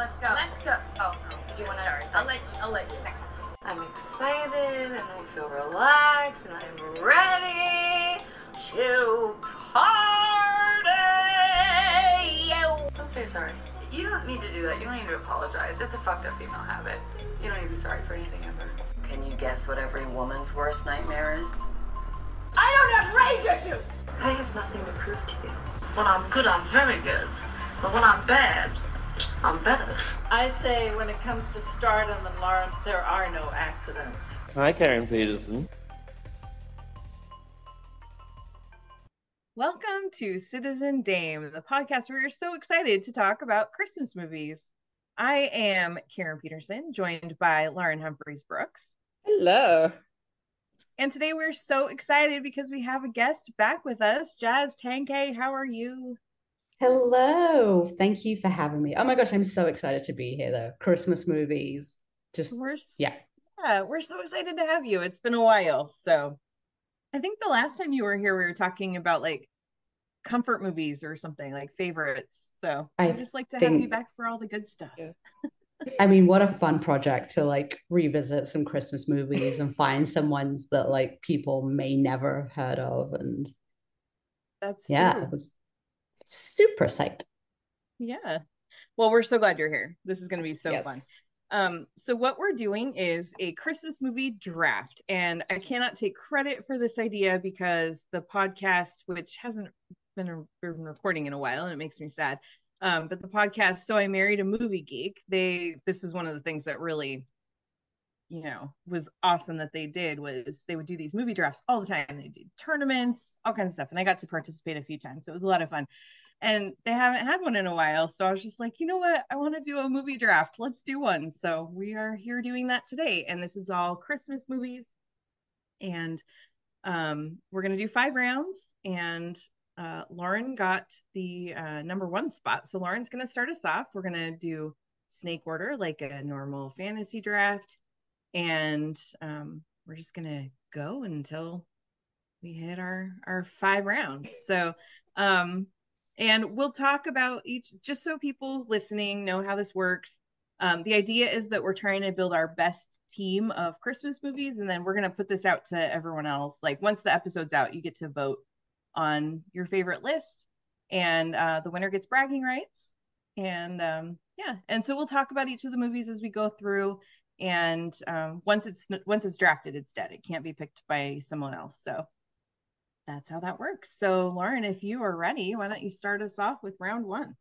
Let's go. Let's go. Oh, no. Do you want to? Sorry. I'll let you. Next one. I'm excited and I feel relaxed and I'm ready to party. Don't say sorry. You don't need to do that. You don't need to apologize. It's a fucked up female habit. You don't need to be sorry for anything ever. Can you guess what every woman's worst nightmare is? I don't have rage issues! I have nothing to prove to you. When I'm good, I'm very good. But when I'm bad, I'm better. I say when it comes to stardom and Lauren, there are no accidents. Hi, Karen Peterson. Welcome to Citizen Dame, the podcast where we're so excited to talk about Christmas movies. I am Karen Peterson, joined by Lauren Humphreys Brooks. Hello. And today we're so excited because we have a guest back with us, Jazz Tangcay. How are you? Hello. Thank you for having me. Oh my gosh, I'm so excited to be here though. Christmas movies. Yeah, we're so excited to have you. It's been a while. So I think the last time you were here, we were talking about like comfort movies or something, like favorites. So I'd just like to have you back for all the good stuff. Yeah. I mean, what a fun project to like revisit some Christmas movies and find some ones that like people may never have heard of. And that's true. It was super psyched. Yeah. Well, we're so glad you're here. This is going to be so fun. So what we're doing is a Christmas movie draft, and I cannot take credit for this idea because the podcast, which hasn't been recording in a while, and it makes me sad. But the podcast, So I Married a Movie Geek, this is one of the things that really, was awesome that they did was they would do these movie drafts all the time. They did tournaments, all kinds of stuff. And I got to participate a few times. So it was a lot of fun. And they haven't had one in a while. So I was just like, you know what? I want to do a movie draft. Let's do one. So we are here doing that today. And this is all Christmas movies. And we're going to do 5 rounds. And Lauren got the number 1 spot. So Lauren's going to start us off. We're going to do snake order, like a normal fantasy draft. And we're just going to go until we hit our 5 rounds. So, and we'll talk about each, just so people listening know how this works. The idea is that we're trying to build our best team of Christmas movies, and then we're going to put this out to everyone else. Like once the episode's out, you get to vote on your favorite list, and the winner gets bragging rights. And and so we'll talk about each of the movies as we go through. And once it's drafted, it's dead. It can't be picked by someone else. So that's how that works. So Lauren, if you are ready, why don't you start us off with round 1?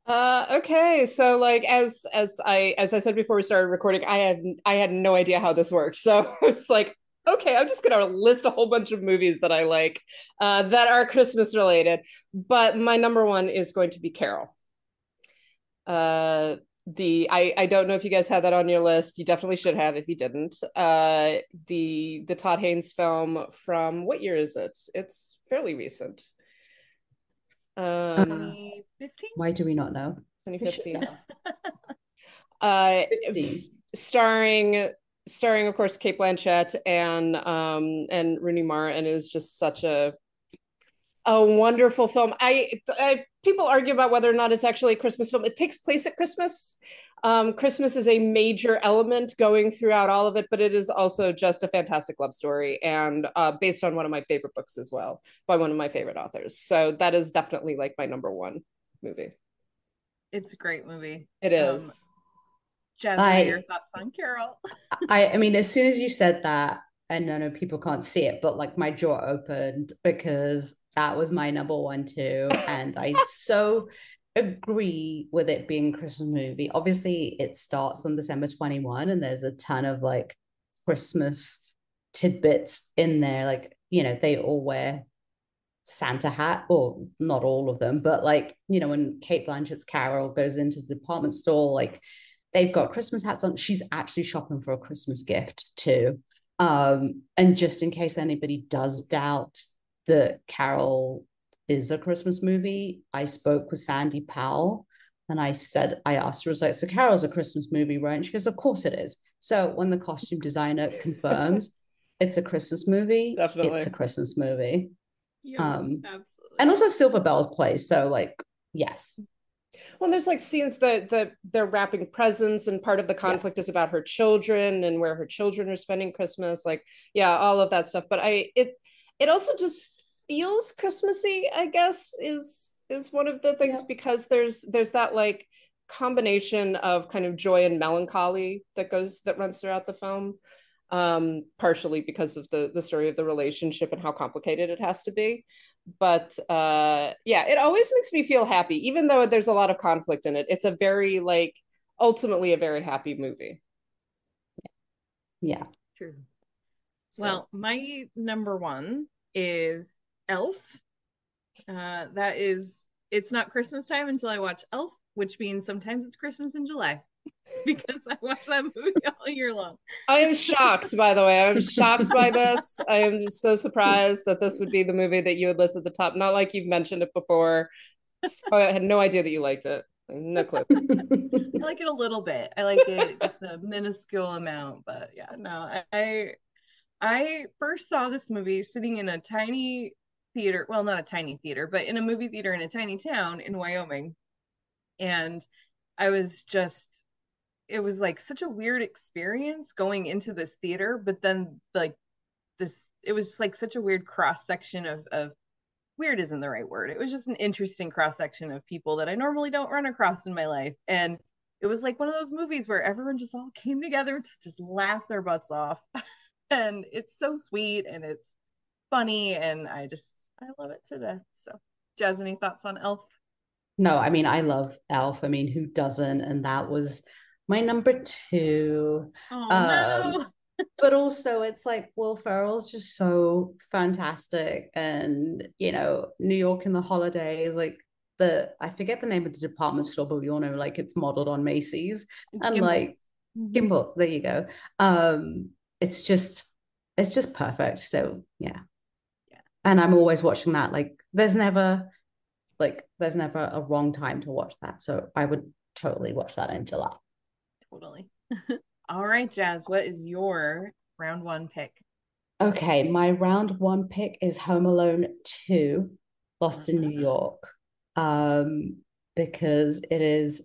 Okay, so like as I said before we started recording, I had no idea how this worked. So it's like, okay, I'm just gonna list a whole bunch of movies that I like that are Christmas related. But my number 1 is going to be Carol. I don't know if you guys had that on your list. You definitely should have if you didn't. The Todd Haynes film from, what year is it? It's fairly recent. 2015? Why do we not know? 2015. Starring of course Cate Blanchett and Rooney Mara, and it is just such a wonderful film. People argue about whether or not it's actually a Christmas film. It takes place at Christmas. Christmas is a major element going throughout all of it, but it is also just a fantastic love story, and based on one of my favorite books as well, by one of my favorite authors. So that is definitely like my number 1 movie. It's a great movie. It is. Jazz, what are your thoughts on Carol? I mean, as soon as you said that, and I know people can't see it, but like my jaw opened because that was my number 1 too. And I so agree with it being a Christmas movie. Obviously, it starts on December 21, and there's a ton of like Christmas tidbits in there. Like, they all wear Santa hat, or not all of them, but like, when Cate Blanchett's Carol goes into the department store, like they've got Christmas hats on. She's actually shopping for a Christmas gift too. And just in case anybody does doubt that Carol is a Christmas movie, I spoke with Sandy Powell and I asked her, I was like, so Carol's a Christmas movie, right? And she goes, of course it is. So when the costume designer confirms it's a Christmas movie, definitely, it's a Christmas movie. Yeah, absolutely. And also Silver Bells plays. So like, yes, Well, there's like scenes that they're wrapping presents, and part of the conflict is about her children and where her children are spending Christmas. Like, yeah, all of that stuff. But it also just feels Christmassy, I guess, is one of the things, because there's that like combination of kind of joy and melancholy that runs throughout the film, partially because of the story of the relationship and how complicated it has to be. But yeah, it always makes me feel happy, even though there's a lot of conflict in it. It's a very like ultimately a very happy movie. Yeah, true. Well, my number one is Elf. It's not Christmas time until I watch Elf, which means sometimes it's Christmas in July because I watch that movie all year long. I am shocked, by the way. I'm shocked by this. I am just so surprised that this would be the movie that you would list at the top. Not like you've mentioned it before. So I had no idea that you liked it. No clue. I like it a little bit. I like it just a minuscule amount, but yeah, no. I first saw this movie sitting in a tiny theater, well, not a tiny theater, but in a movie theater in a tiny town in Wyoming. And I was just, it was like such a weird experience going into this theater, but then like this, it was like such a weird cross section of weird isn't the right word. It was just an interesting cross section of people that I normally don't run across in my life. And it was like one of those movies where everyone just all came together to just laugh their butts off. And it's so sweet and it's funny, and I love it to death. So, Jazz, any thoughts on Elf? No, I mean, I love Elf. I mean, who doesn't? And that was my number two. Oh, no. But also, it's like Will Ferrell's just so fantastic. And, you know, New York in the holidays, like I forget the name of the department store, but we all know like it's modeled on Macy's. And Gimbal. like Gimbal, there you go. It's just perfect. So yeah. And I'm always watching that. Like there's never a wrong time to watch that. So I would totally watch that in July. Totally. All right, Jazz, what is your round one pick? Okay, my round one pick is Home Alone 2, Lost in New York. Because it is,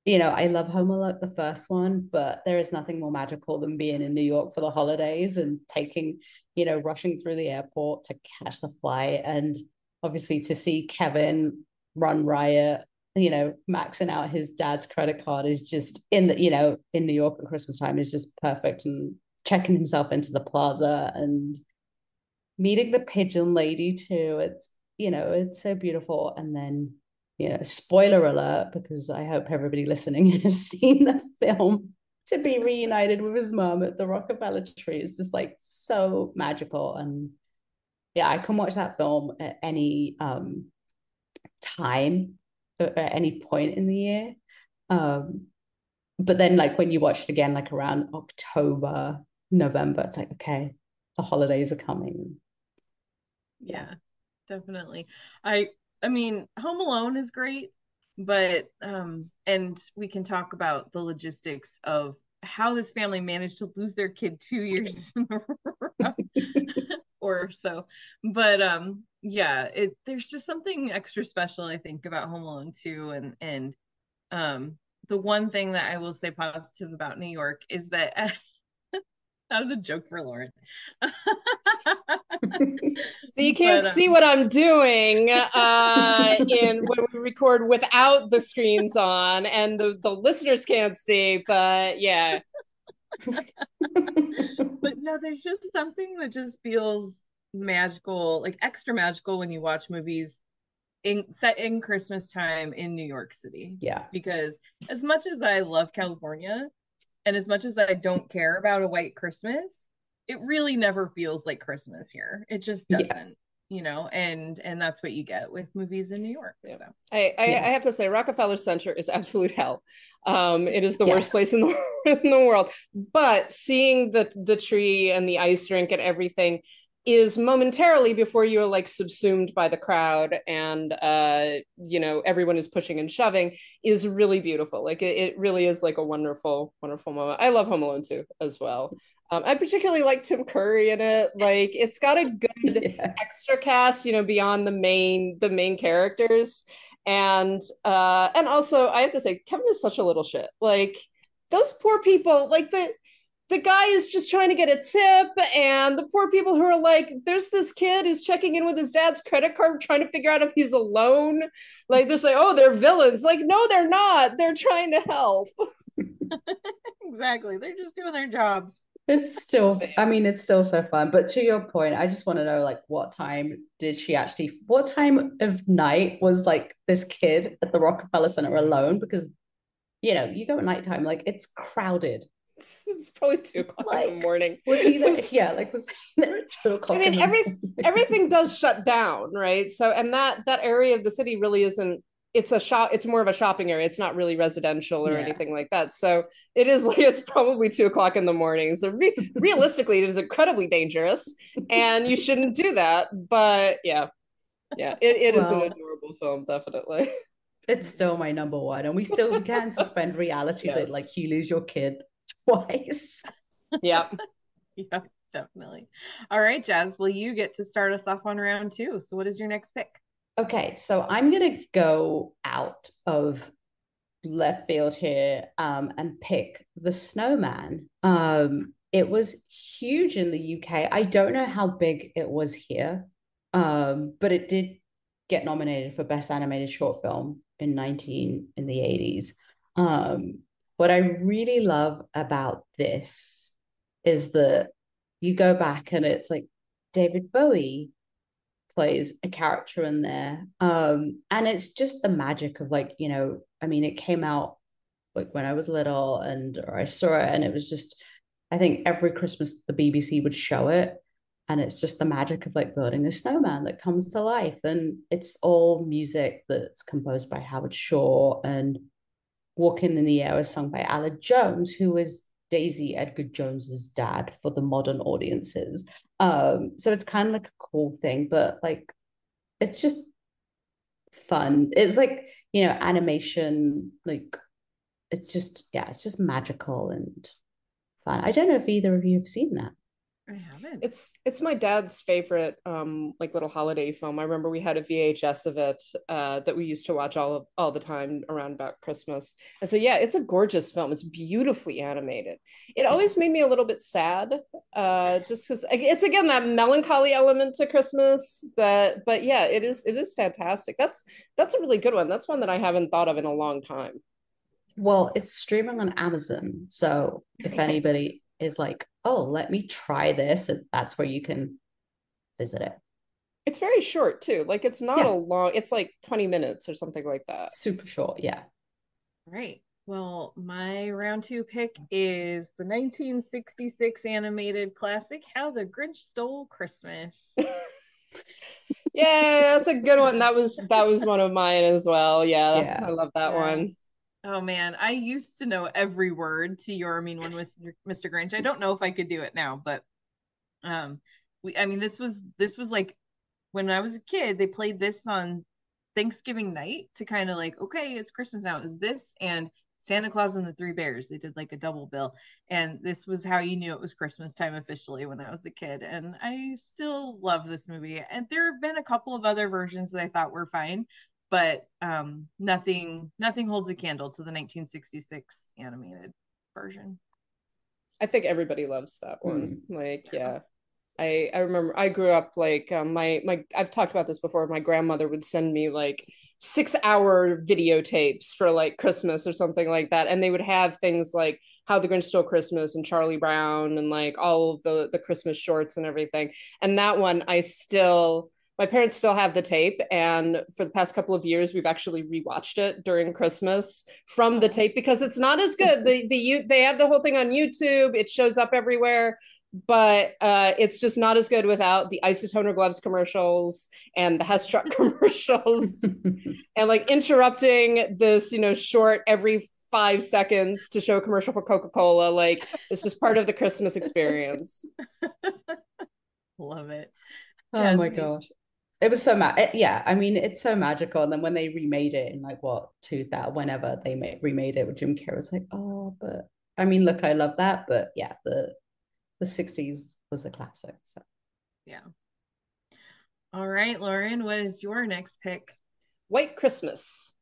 you know, I love Home Alone, the first one, but there is nothing more magical than being in New York for the holidays and taking, you know, rushing through the airport to catch the flight, and obviously to see Kevin run riot, you know, maxing out his dad's credit card is just in New York at Christmas time is just perfect, and checking himself into the plaza and meeting the pigeon lady too. It's, you know, it's so beautiful. And then, you know, spoiler alert, because I hope everybody listening has seen the film, to be reunited with his mom at the Rockefeller tree is just like so magical. And yeah, I can watch that film at any time, at any point in the year. But then like when you watch it again, like around October, November, it's like, okay, the holidays are coming. Yeah, definitely. I mean, Home Alone is great, but and we can talk about the logistics of how this family managed to lose their kid 2 years in a row or so. But yeah, there's just something extra special, I think, about Home Alone 2. And the one thing that I will say positive about New York is that that was a joke for Lauren. So you can't see what I'm doing when we record without the screens on, and the listeners can't see, but yeah. But no, there's just something that just feels magical, like extra magical when you watch movies set in Christmas time in New York City. Yeah. Because as much as I love California, and as much as I don't care about a white Christmas, it really never feels like Christmas here. It just doesn't, you know, and that's what you get with movies in New York. So. I have to say, Rockefeller Center is absolute hell. It is the worst place in the world. But seeing the tree and the ice rink and everything is momentarily, before you're like subsumed by the crowd and you know, everyone is pushing and shoving, is really beautiful. Like it really is like a wonderful moment. I love Home Alone 2 as well. I particularly like Tim Curry in it. Like it's got a good extra cast, you know, beyond the main characters. And also I have to say Kevin is such a little shit. Like those poor people, like the guy is just trying to get a tip, and the poor people who are like, there's this kid who's checking in with his dad's credit card trying to figure out if he's alone. Like they're like, oh, they're villains. Like, no, they're not. They're trying to help. Exactly. They're just doing their jobs. It's still, I mean, it's still so fun. But to your point, I just want to know, like, what time of night was like this kid at the Rockefeller Center alone? Because, you go at nighttime, like, it's crowded. It's probably 2:00 in the morning. Was he there? Yeah, like was he there at 2:00? I mean, everything does shut down, right? So, and that area of the city really isn't. It's a shop. It's more of a shopping area. It's not really residential or anything like that. So it is like it's probably 2:00 in the morning. So realistically, it is incredibly dangerous, and you shouldn't do that. But yeah, it is an adorable film, definitely. It's still my number one, and we can suspend reality that like you lose your kid twice. Yeah. Yeah, definitely. All right, Jazz, well, you get to start us off on round 2. So what is your next pick? Okay, so I'm gonna go out of left field here and pick The Snowman. It was huge in the UK. I don't know how big it was here, but it did get nominated for Best Animated Short Film in the 80s. What I really love about this is that you go back and it's like David Bowie plays a character in there. And it's just the magic of like, I mean, it came out like when I was little or I saw it, and it was just, I think every Christmas the BBC would show it. And it's just the magic of like building a snowman that comes to life. And it's all music that's composed by Howard Shore, and Walking in the Air was sung by Alan Jones, who is Daisy Edgar Jones's dad for the modern audiences. So it's kind of like a cool thing, but like it's just fun. It's like, animation, like it's just magical and fun. I don't know if either of you have seen that. I haven't. It's my dad's favorite like little holiday film. I remember we had a VHS of it that we used to watch all the time around about Christmas. And so yeah, it's a gorgeous film. It's beautifully animated. It always made me a little bit sad, just because it's again that melancholy element to Christmas. But yeah, it is fantastic. That's a really good one. That's one that I haven't thought of in a long time. Well, it's streaming on Amazon, so if anybody is like, oh, let me try this, and that's where you can visit it. It's very short too. Like it's not a long, it's like 20 minutes or something like that. Super short, yeah. All right. Well, my round 2 pick is the 1966 animated classic, How the Grinch Stole Christmas. Yeah, that's a good one. That was one of mine as well. Yeah. I love that one. Oh man, I used to know every word to Your Mean One with Mr. Grinch. I don't know if I could do it now, but this was like when I was a kid, they played this on Thanksgiving night to kind of like, okay, it's Christmas now. Is this and Santa Claus and the Three Bears? They did like a double bill, and this was how you knew it was Christmas time officially when I was a kid. And I still love this movie. And there have been a couple of other versions that I thought were fine, but nothing holds a candle to the 1966 animated version. I think everybody loves that one. Like, yeah. I remember I grew up like my I've talked about this before. My grandmother would send me like 6-hour videotapes for like Christmas or something like that, and they would have things like How the Grinch Stole Christmas and Charlie Brown and like all of the Christmas shorts and everything. And that one my parents still have the tape, and for the past couple of years we've actually rewatched it during Christmas from the tape because it's not as good. They have the whole thing on YouTube. It shows up everywhere, but it's just not as good without the Isotoner gloves commercials and the Hess truck commercials and like interrupting this, short every 5 seconds to show a commercial for Coca-Cola. Like it's just part of the Christmas experience. Love it. Oh my gosh. It was so it's so magical. And then when they remade it in like whenever they remade it with Jim Carrey, was like, oh, but I mean, look, I love that, but yeah, the 60s was a classic. So yeah. All right, Lauren, what is your next pick? White Christmas.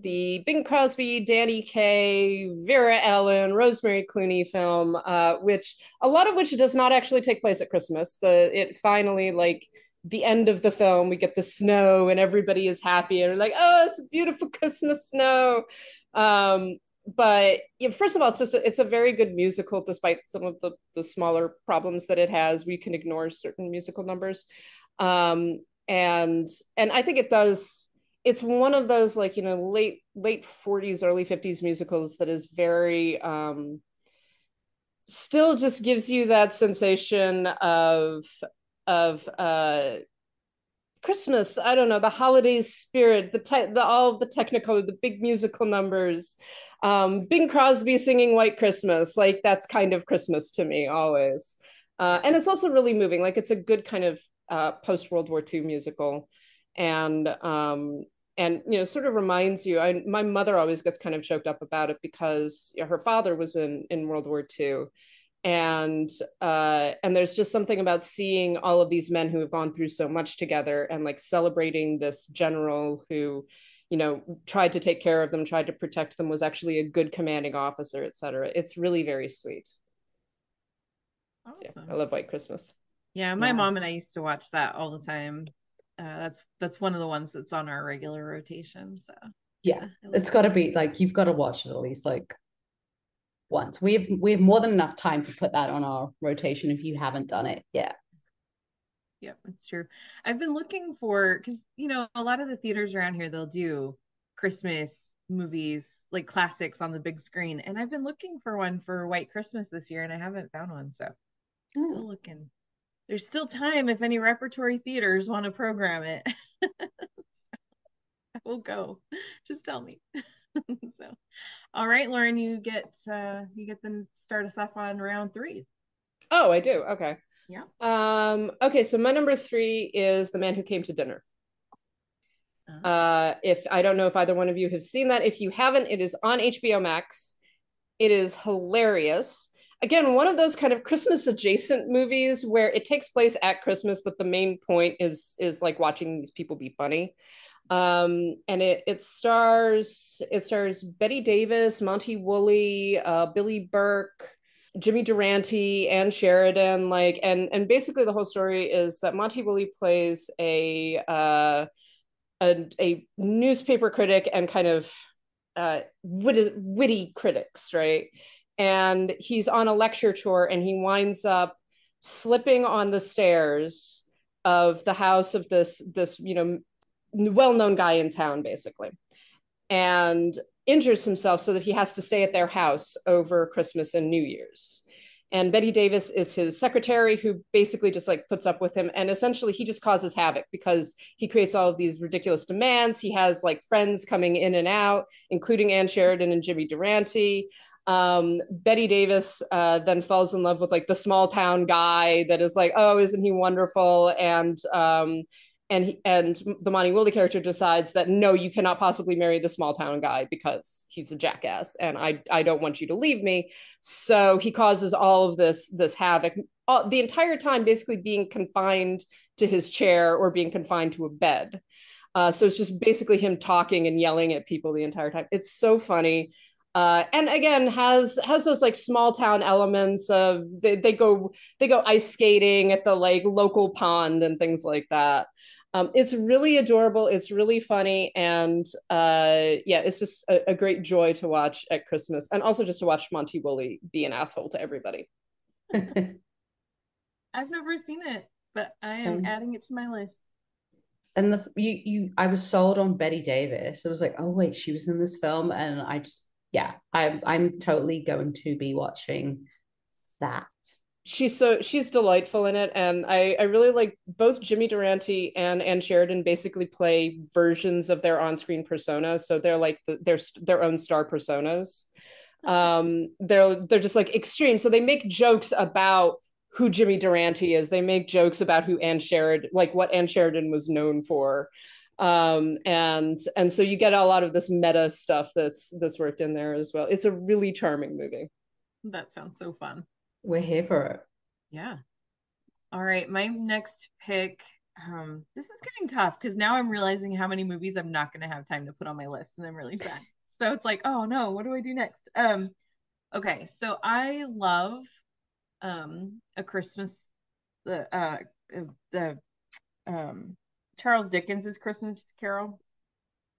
The Bing Crosby, Danny Kaye, Vera Ellen, Rosemary Clooney film, which a lot of which does not actually take place at Christmas. It finally, like, the end of the film, we get the snow and everybody is happy and we're like, oh, it's a beautiful Christmas snow. But first of all, it's a very good musical, despite some of the smaller problems that it has. We can ignore certain musical numbers, and I think it does. It's one of those, like, late 40s, early 50s musicals that is very still just gives you that sensation of Christmas. I don't know, the holiday spirit, all of the technical, the big musical numbers, Bing Crosby singing White Christmas, like that's kind of Christmas to me always. And it's also really moving. Like, it's a good kind of post World War II musical, and sort of reminds you. My mother always gets kind of choked up about it because her father was in World War II, and there's just something about seeing all of these men who have gone through so much together and like celebrating this general who tried to take care of them, tried to protect them, was actually a good commanding officer, etc. It's really very sweet. Awesome. So, yeah, I love White Christmas. Yeah, my mom and I used to watch that all the time. That's one of the ones that's on our regular rotation. So yeah, it's got to be like, you've got to watch it at least like once. We have more than enough time to put that on our rotation if you haven't done it yet. Yeah, it's true. I've been looking for, because a lot of the theaters around here, they'll do Christmas movies, like classics on the big screen, and I've been looking for one for White Christmas this year and I haven't found one, so still looking. There's still time if any repertory theaters want to program it. I will go. Just tell me. So, all right, Lauren, you get to start us off on round 3. Oh, I do. Okay. Yeah. Okay, so my number 3 is The Man Who Came to Dinner. If I don't know if either one of you have seen that. If you haven't, it is on HBO Max. It is hilarious. Again, one of those kind of Christmas adjacent movies where it takes place at Christmas, but the main point is like watching these people be funny. And it stars Betty Davis, Monty Woolley, Billy Burke, Jimmy Durante, Ann Sheridan, like, and basically the whole story is that Monty Woolley plays a newspaper critic and kind of witty critics, right? And he's on a lecture tour and he winds up slipping on the stairs of the house of this well-known guy in town, basically, and injures himself so that he has to stay at their house over Christmas and New Year's. And Betty Davis is his secretary, who basically just like puts up with him. And essentially he just causes havoc because he creates all of these ridiculous demands. He has like friends coming in and out, including Ann Sheridan and Jimmy Durante. Betty Davis then falls in love with like the small town guy that is like, oh, isn't he wonderful? And the Monty Woolley character decides that no, you cannot possibly marry the small town guy because he's a jackass, and I don't want you to leave me. So he causes all of this havoc the entire time, basically being confined to his chair or being confined to a bed. So it's just basically him talking and yelling at people the entire time. It's so funny. And again, has those like small town elements of they go ice skating at the like local pond and things like that. It's really adorable. It's really funny. And yeah, it's just a great joy to watch at Christmas, and also just to watch Monty Woolley be an asshole to everybody. I've never seen it, but I am adding it to my list. And I was sold on Betty Davis. I was like, oh wait, she was in this film, and I'm totally going to be watching that. She's delightful in it, and I really like both Jimmy Durante and Ann Sheridan basically play versions of their on-screen personas, so they're like their own star personas. They're just like extreme, so they make jokes about who Jimmy Durante is. They make jokes about who Ann Sheridan, like what Ann Sheridan was known for. And so you get a lot of this meta stuff that's worked in there as well. It's a really charming movie. That sounds so fun. We're here for it. Yeah. All right, my next pick This is getting tough because now I'm realizing how many movies I'm not going to have time to put on my list, and I'm really sad. So it's like, oh no, what do I do next? Okay, so I love A Christmas, the Charles Dickens's Christmas Carol,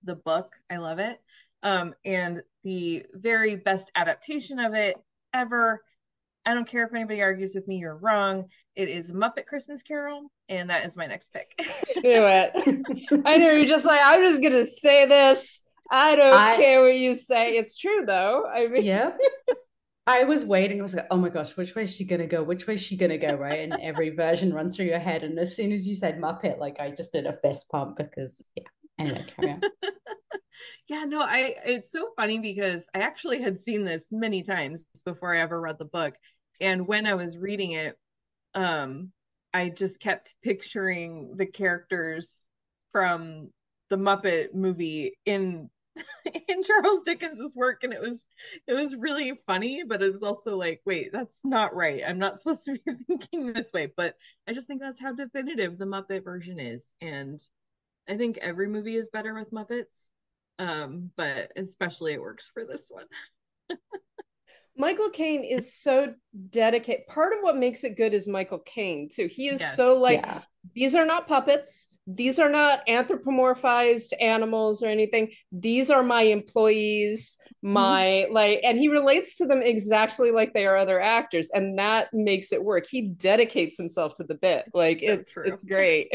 the book. I love it. And the very best adaptation of it ever. I don't care if anybody argues with me, you're wrong. It is Muppet Christmas Carol, and that is my next pick. You know what? I know you're just like, I'm just gonna say this. I don't care what you say. It's true though. I mean, yeah. I was waiting. I was like, oh my gosh, which way is she gonna go? Which way is she gonna go? Right. And every version runs through your head. And as soon as you said Muppet, like I just did a fist pump because yeah. Anyway, carry on. Yeah, no, it's so funny because I actually had seen this many times before I ever read the book. And when I was reading it, I just kept picturing the characters from the Muppet movie in Charles Dickens's work, and it was really funny, but it was also like, wait, that's not right. I'm not supposed to be thinking this way, but I just think that's how definitive the Muppet version is, and I think every movie is better with Muppets, but especially it works for this one. Michael Caine is so dedicated. Part of what makes it good is Michael Caine too. He is so these are not puppets. These are not anthropomorphized animals or anything. These are my employees, and he relates to them exactly like they are other actors, and that makes it work. He dedicates himself to the bit. Like it's great.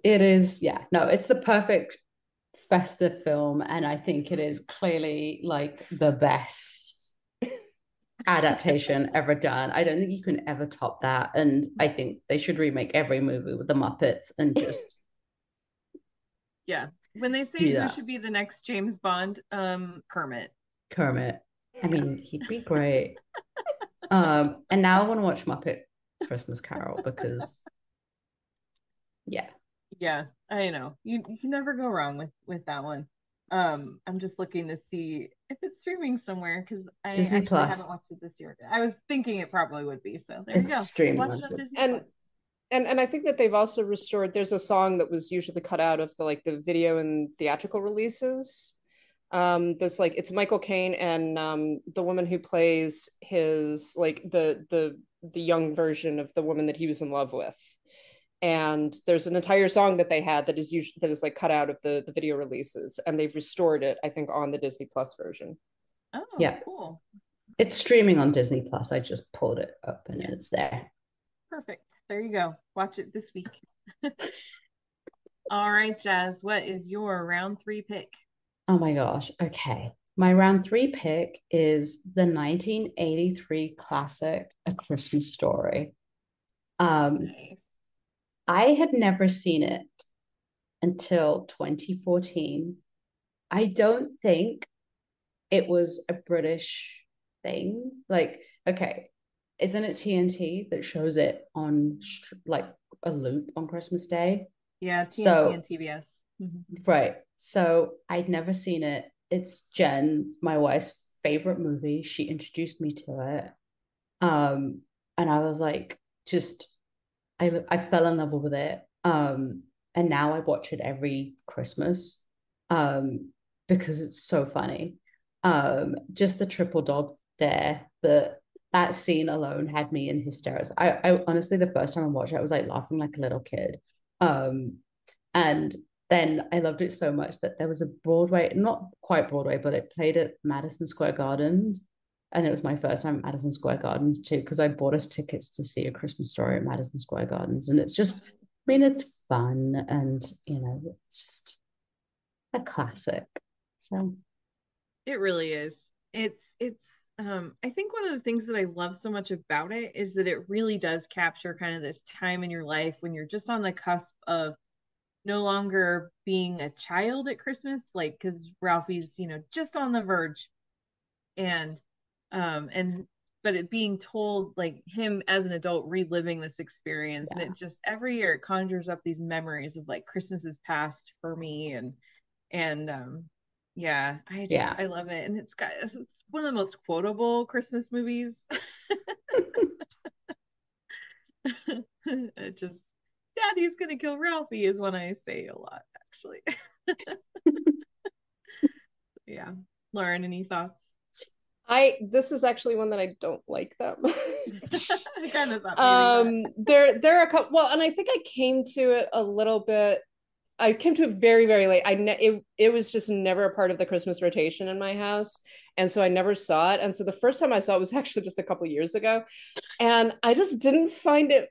It is, yeah. No, it's the perfect festive film, and I think it is clearly like the best adaptation ever done. I don't think you can ever top that, and I think they should remake every movie with the Muppets and just yeah. When they say who should be the next James Bond, Kermit. I mean, he'd be great. And now I want to watch Muppet Christmas Carol because yeah, I know, you can never go wrong with that one. I'm just looking to see if it's streaming somewhere because I Disney actually Plus. haven't watched it this year. I was thinking it probably would be, so there it's you go. Streaming watch on it on Disney. And I think that they've also restored. There's a song that was usually cut out of the video and theatrical releases. There's like it's Michael Caine and the woman who plays his like the young version of the woman that he was in love with. And there's an entire song that they had that is like cut out of the video releases, and they've restored it, I think, on the Disney Plus version. Oh, yeah, cool. It's streaming on Disney Plus. I just pulled it up and it's there. Perfect. There you go. Watch it this week. All right, Jazz, what is your round 3 pick? Oh my gosh. Okay. My round 3 pick is the 1983 classic A Christmas Story. Nice. I had never seen it until 2014. I don't think it was a British thing. Like, okay, isn't it TNT that shows it on like a loop on Christmas Day? Yeah, TNT and TBS. Right. So I'd never seen it. It's Jen, my wife's favorite movie. She introduced me to it. And I was like, I fell in love with it. And now I watch it every Christmas because it's so funny. Just the triple dog dare, that scene alone had me in hysterics. I honestly, the first time I watched it, I was like laughing like a little kid. And then I loved it so much that there was a Broadway, not quite Broadway, but it played at Madison Square Garden. And it was my first time at Madison Square Gardens too, because I bought us tickets to see A Christmas Story at Madison Square Gardens. And it's just, I mean, it's fun and, it's just a classic. So it really is. It's I think one of the things that I love so much about it is that it really does capture kind of this time in your life when you're just on the cusp of no longer being a child at Christmas, like, because Ralphie's, just on the verge. But it being told, like, him as an adult reliving this experience, and it just every year it conjures up these memories of like Christmases past for me, and I love it, and it's one of the most quotable Christmas movies. It just Daddy's gonna kill Ralphie is one I say a lot, actually. Yeah. Lauren, any thoughts? This is actually one that I don't like that much. I kind of thought maybe there are a couple, well, and I think I came to it a little bit. I came to it very, very late. It was just never a part of the Christmas rotation in my house, and so I never saw it. And so the first time I saw it was actually just a couple years ago, and I just didn't find it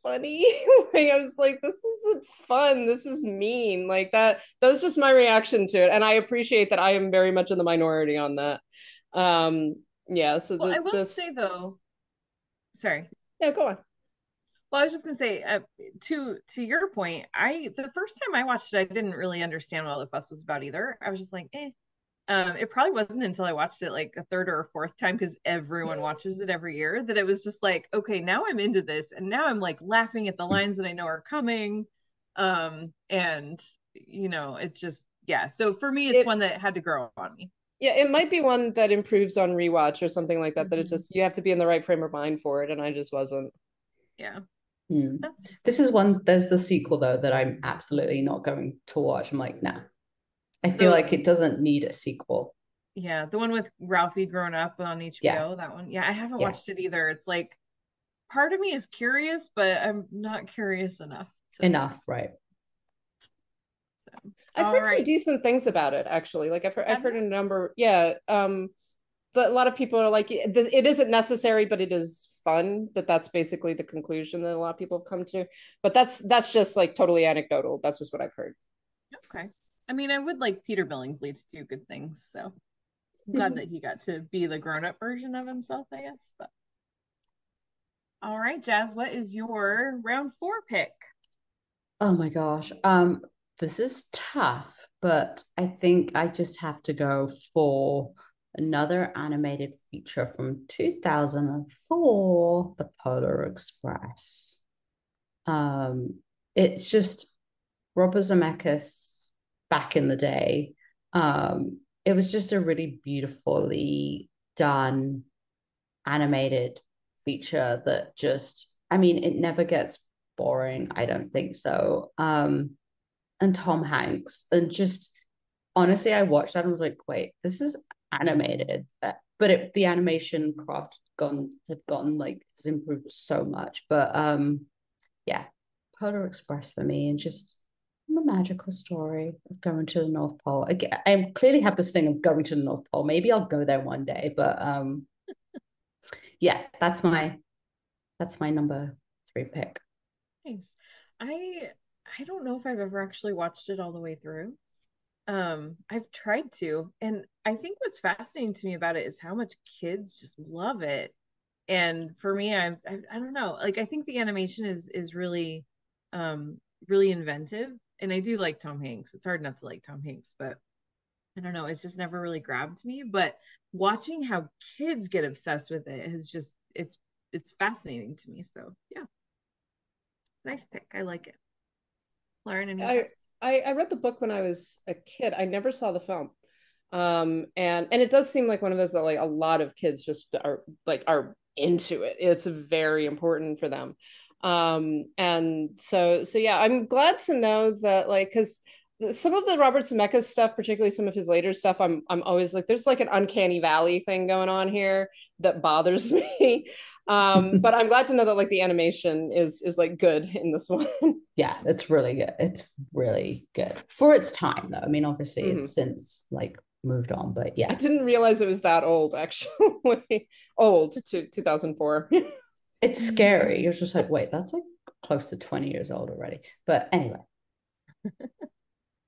funny. Like I was like, this isn't fun. This is mean. Like that. That was just my reaction to it, and I appreciate that I am very much in the minority on that. Yeah. So I will say though, sorry. Yeah, go on. Well, I was just gonna say, to your point, the first time I watched it, I didn't really understand what all the fuss was about either. I was just like, eh. It probably wasn't until I watched it like a third or a fourth time, because everyone watches it every year, that it was just like, okay, now I'm into this, and now I'm like laughing at the lines that I know are coming, and it's just, yeah. So for me, it's one that had to grow on me. Yeah, it might be one that improves on rewatch or something like that. That it just, you have to be in the right frame of mind for it, and I just wasn't. Yeah. This is one. There's the sequel though that I'm absolutely not going to watch. I'm like, nah. I feel like it doesn't need a sequel. Yeah, the one with Ralphie growing up on HBO, that one. Yeah, I haven't watched it either. It's like, part of me is curious, but I'm not curious enough. Right. So, I've heard some decent things about it, actually. Like I've heard a number. Yeah. But a lot of people are like, it isn't necessary, but it is fun. That's basically the conclusion that a lot of people have come to. But that's just like totally anecdotal. That's just what I've heard. Okay. I mean, I would like Peter Billingsley to do good things, so I'm glad that he got to be the grown-up version of himself, I guess. But all right, Jazz, what is your round 4 pick? Oh my gosh. This is tough, but I think I just have to go for another animated feature from 2004, The Polar Express. It's just Robert Zemeckis back in the day. It was just a really beautifully done animated feature that just, I mean, it never gets boring. I don't think so. And Tom Hanks, and just honestly, I watched that and was like, wait, this is animated. But the animation craft has improved so much. But yeah, Polar Express for me, and just the magical story of going to the North Pole. Again, I clearly have this thing of going to the North Pole. Maybe I'll go there one day, but yeah, that's my number 3 pick. Nice. I don't know if I've ever actually watched it all the way through. I've tried to, and I think what's fascinating to me about it is how much kids just love it. And for me, I don't know, like I think the animation is really really inventive, and I do like Tom Hanks. It's hard not to like Tom Hanks, but I don't know, it's just never really grabbed me. But watching how kids get obsessed with it has just, it's fascinating to me. So yeah, nice pick. I like it. Lauren, any I read the book when I was a kid. I never saw the film. And it does seem like one of those that like a lot of kids just are into it. It's very important for them. And so yeah, I'm glad to know that, like, because some of the Robert Zemeckis stuff, particularly some of his later stuff, I'm always like, there's like an uncanny valley thing going on here that bothers me. But I'm glad to know that like the animation is like good in this one. Yeah, it's really good. It's really good for its time, though. I mean, obviously, it's since like moved on, but yeah, I didn't realize it was that old. Actually, old to 2004. It's scary. You're just like, wait, that's like close to 20 years old already. But anyway.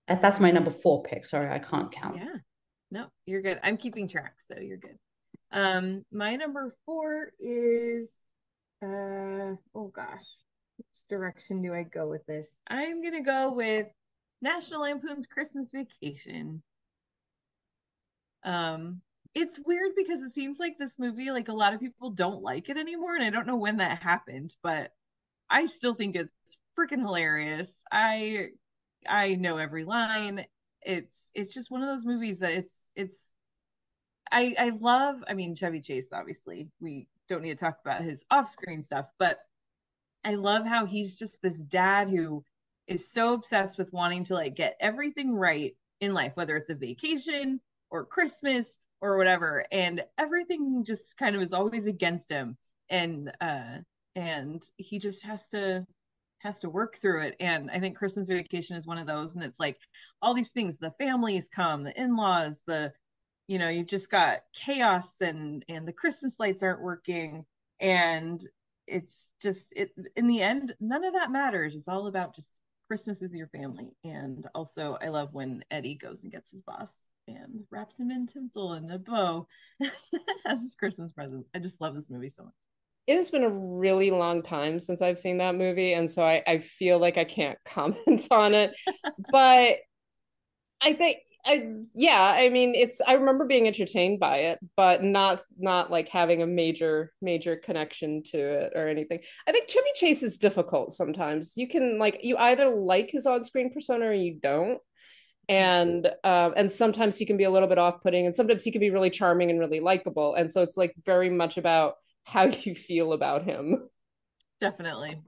That's my number 4 pick. Sorry, I can't count. Yeah. No, you're good. I'm keeping track, so you're good. My number 4 is oh gosh, which direction do I go with this? I'm gonna go with National Lampoon's Christmas Vacation. It's weird because it seems like this movie, like a lot of people don't like it anymore, and I don't know when that happened, but I still think it's freaking hilarious. I know every line. It's just one of those movies that I love. I mean, Chevy Chase, obviously, we don't need to talk about his off-screen stuff, but I love how he's just this dad who is so obsessed with wanting to like get everything right in life, whether it's a vacation or Christmas or whatever, and everything just kind of is always against him, and he just has to work through it. And I think Christmas Vacation is one of those, and it's like all these things, the families come, the in-laws, you've just got chaos, and the Christmas lights aren't working, and it's just in the end none of that matters. It's all about just Christmas with your family. And also I love when Eddie goes and gets his boss and wraps him in tinsel and a bow as his Christmas present. I just love this movie so much. It has been a really long time since I've seen that movie, and so I feel like I can't comment on it. But I think I mean, I remember being entertained by it, but not like having a major connection to it or anything. I think Chevy Chase is difficult sometimes. You can you either like his on-screen persona or you don't. And sometimes he can be a little bit off-putting, and sometimes he can be really charming and really likable. And so it's like very much about how you feel about him. Definitely.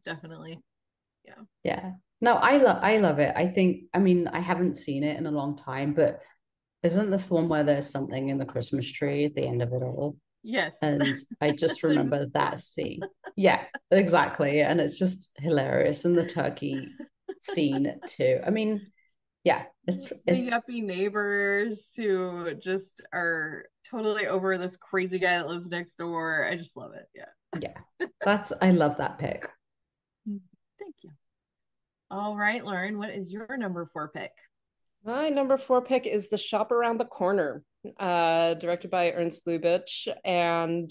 Yeah. No, I love it. I mean, I haven't seen it in a long time, but isn't this one where there's something in the Christmas tree at the end of it all? Yes. And I just remember that scene. Yeah, exactly. And it's just hilarious. And the turkey scene too. I mean, yeah, it's the yuppie neighbors who just are totally over this crazy guy that lives next door. I just love it. Yeah. I love that pick. Thank you. All right, Lauren, what is your number 4 pick? My number 4 pick is The Shop Around the Corner, directed by Ernst Lubitsch, and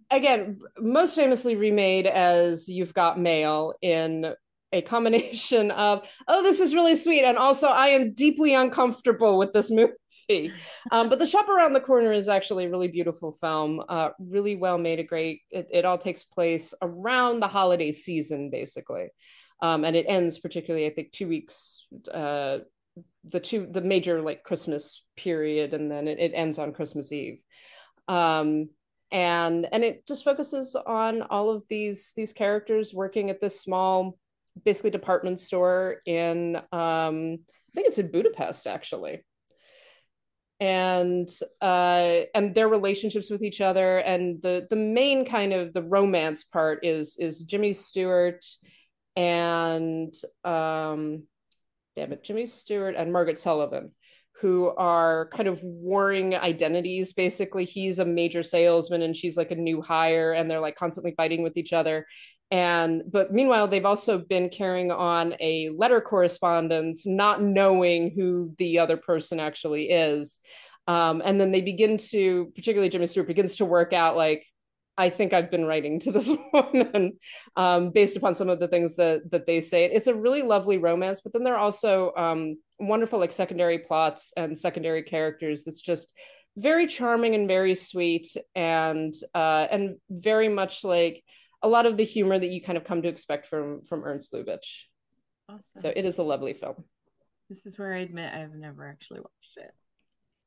again, most famously remade as You've Got Mail, in a combination of, oh, this is really sweet, and also I am deeply uncomfortable with this movie. But The Shop Around the Corner is actually a really beautiful film, really well made. It all takes place around the holiday season, basically. And it ends particularly, I think, 2 weeks, the major like Christmas period, and then it ends on Christmas Eve. And it just focuses on all of these characters working at this small, basically department store in I think it's in Budapest, actually. And their relationships with each other, and the main kind of the romance part is Jimmy Stewart and Jimmy Stewart and Margaret Sullivan, who are kind of warring identities. Basically, he's a major salesman and she's like a new hire, and they're like constantly fighting with each other. But meanwhile, they've also been carrying on a letter correspondence, not knowing who the other person actually is. And then they begin to, particularly Jimmy Stewart, begins to work out like, I think I've been writing to this woman, based upon some of the things that they say. It's a really lovely romance, but then there are also wonderful like secondary plots and secondary characters that's just very charming and very sweet, and very much like a lot of the humor that you kind of come to expect from Ernst Lubitsch. Awesome. So it is a lovely film. This is where I admit I've never actually watched it.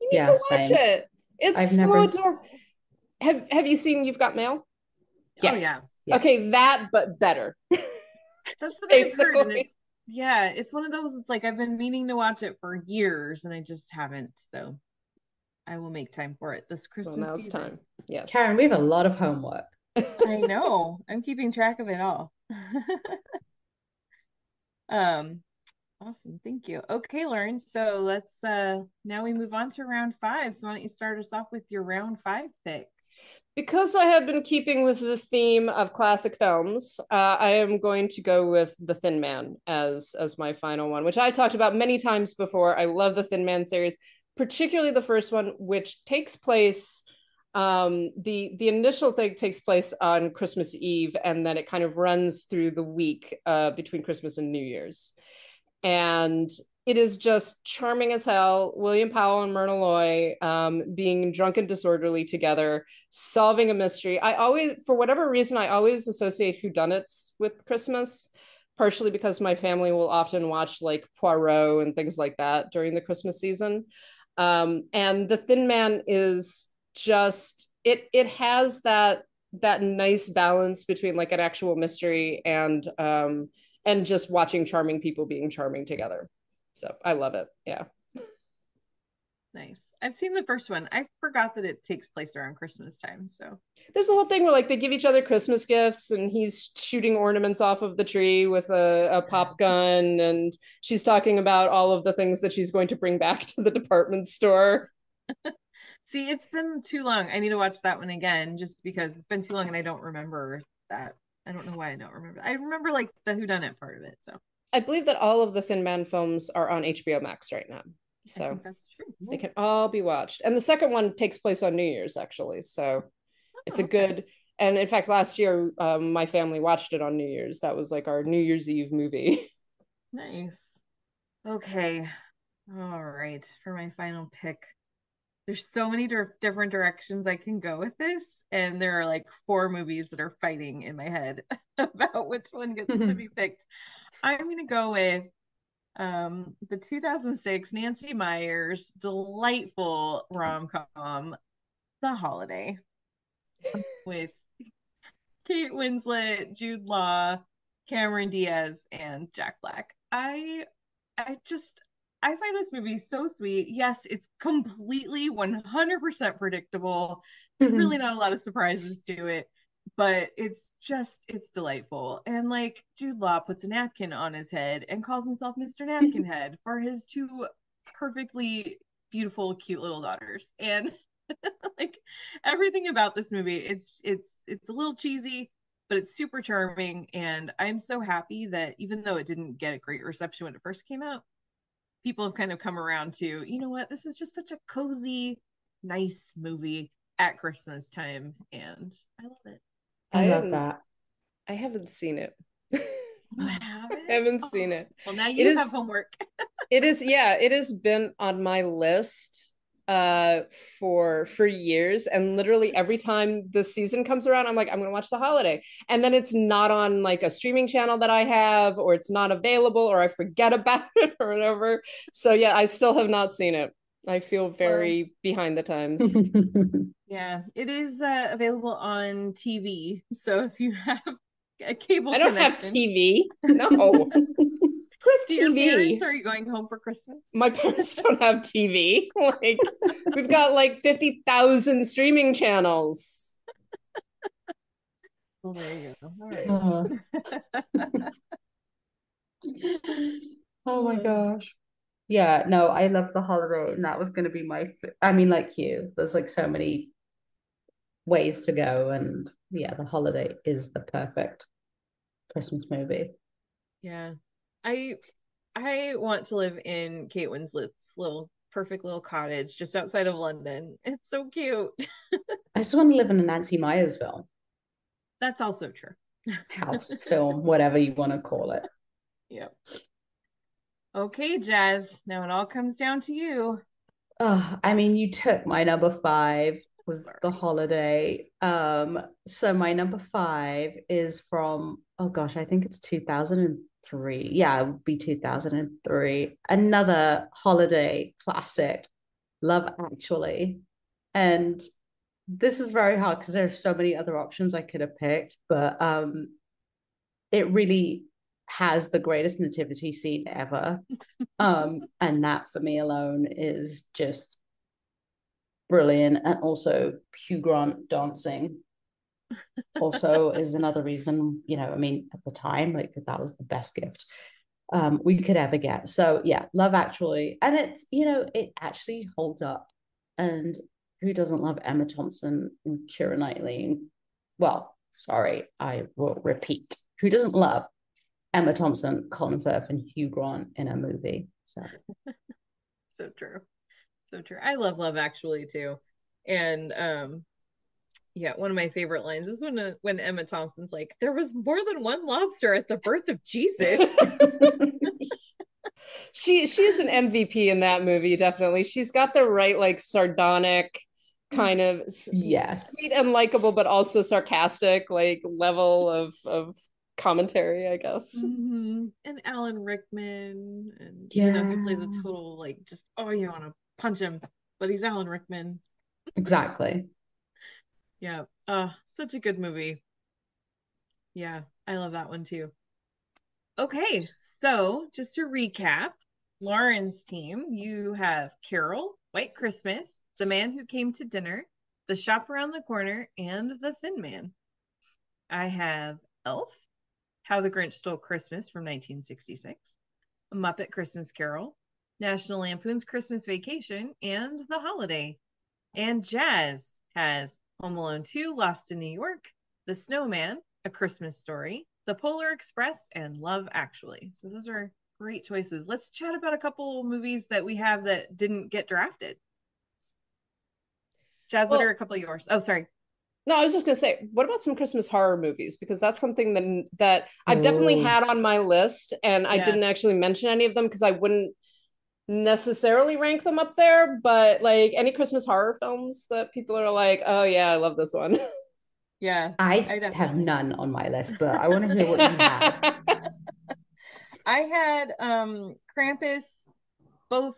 You need to watch it. It's so adorable. Have you seen You've Got Mail? Yes. Oh yeah. Okay, that but better. That's what I've heard. And it's one of those. It's like I've been meaning to watch it for years, and I just haven't. So I will make time for it this Christmas. Well, now it's time. Yes, Karen, we have a lot of homework. I know. I'm keeping track of it all. Awesome. Thank you. Okay, Lauren. So let's now we move on to round 5. So why don't you start us off with your round 5 pick? Because I have been keeping with the theme of classic films, I am going to go with The Thin Man as my final one, which I talked about many times before. I love the Thin Man series, particularly the first one, which takes place, the initial thing takes place on Christmas Eve, and then it kind of runs through the week between Christmas and New Year's. And it is just charming as hell. William Powell and Myrna Loy being drunk and disorderly together, solving a mystery. For whatever reason, I always associate whodunits with Christmas, partially because my family will often watch like Poirot and things like that during the Christmas season. And The Thin Man is just, it has that that nice balance between like an actual mystery and just watching charming people being charming together. So I love it. Yeah. Nice. I've seen the first one. I forgot that it takes place around Christmas time. So there's a whole thing where like they give each other Christmas gifts and he's shooting ornaments off of the tree with a pop gun, and she's talking about all of the things that she's going to bring back to the department store. see, it's been too long. I need to watch that one again just because it's been too long and I don't remember that. I don't know why I don't remember. I remember like the whodunit part of it. So I believe that all of the Thin Man films are on HBO Max right now. I So think that's true. they can all be watched. And the second one takes place on New Year's, actually. So it's a good, and in fact, last year, my family watched it on New Year's. That was like our New Year's Eve movie. Nice. Okay. All right. For my final pick, there's so many different directions I can go with this. And there are like 4 movies that are fighting in my head about which one gets to be picked. I'm going to go with the 2006 Nancy Meyers delightful rom-com, The Holiday, with Kate Winslet, Jude Law, Cameron Diaz, and Jack Black. I just I find this movie so sweet. Yes, it's completely 100% predictable. There's really not a lot of surprises to it, but it's delightful. And like Jude Law puts a napkin on his head and calls himself Mr. Napkin Head for his 2 perfectly beautiful, cute little daughters. And like everything about this movie, it's a little cheesy, but it's super charming. And I'm so happy that even though it didn't get a great reception when it first came out, people have kind of come around to, you know what, this is just such a cozy, nice movie at Christmas time, and I love it. I love that. I haven't seen it. You haven't? I haven't seen it. Well, now you have homework. It has been on my list for years, and literally every time the season comes around I'm like, I'm gonna watch The Holiday, and then it's not on like a streaming channel that I have, or it's not available, or I forget about it or whatever. So yeah, I still have not seen it. I feel very behind the times. Yeah, it is available on TV, so if you have a cable I don't connection. have TV. No. Who's Do your TV? parents, are you going home for Christmas? My parents don't have TV. Like, we've got like 50,000 streaming channels. Well, there you go. All right. Oh my gosh. Yeah, no, I love The Holiday, and that was going to be I mean, like you, there's like so many ways to go, and yeah, The Holiday is the perfect Christmas movie. Yeah. I want to live in Kate Winslet's perfect little cottage just outside of London. It's so cute. I just want to live in a Nancy Meyers film. That's also true. House, film, whatever you want to call it. Yep. Okay, Jazz. Now it all comes down to you. I mean, you took my number 5 with The Holiday. So my number 5 is from, oh gosh, I think it's 2003. Yeah, it would be 2003. Another holiday classic, Love Actually. And this is very hard because there's so many other options I could have picked, but it really has the greatest nativity scene ever. And that for me alone is just brilliant. And also Hugh Grant dancing also is another reason, I mean, at the time, like that was the best gift we could ever get. So yeah, Love Actually. And it's, it actually holds up. And who doesn't love Emma Thompson and Keira Knightley? Well, sorry, I will repeat. Who doesn't love Emma Thompson, Colin Firth, and Hugh Grant in a movie? So true. So true. I love Actually too. And yeah, one of my favorite lines is when Emma Thompson's like, there was more than one lobster at the birth of Jesus. She is an MVP in that movie, definitely. She's got the right like sardonic kind of sweet and likable, but also sarcastic like level of commentary, I guess. Mm-hmm. And Alan Rickman, and he plays a total like just you want to punch him, but he's Alan Rickman. Exactly. Yeah. Such a good movie. Yeah, I love that one too. Okay, so just to recap, Lauren's team, you have Carol, White Christmas, The Man Who Came to Dinner, The Shop Around the Corner, and The Thin Man. I have Elf, How the Grinch Stole Christmas from 1966, A Muppet Christmas Carol, National Lampoon's Christmas Vacation, and The Holiday. And Jazz has Home Alone 2, Lost in New York, The Snowman, A Christmas Story, The Polar Express, and Love Actually. So those are great choices. Let's chat about a couple movies that we have that didn't get drafted. Jazz, what are a couple of yours? Oh, sorry. No, I was just gonna say, what about some Christmas horror movies? Because that's something that I've definitely had on my list, and I didn't actually mention any of them because I wouldn't necessarily rank them up there. But like any Christmas horror films that people are like, oh yeah, I love this one. Yeah, I have none on my list, but I want to hear what you had. I had Krampus, both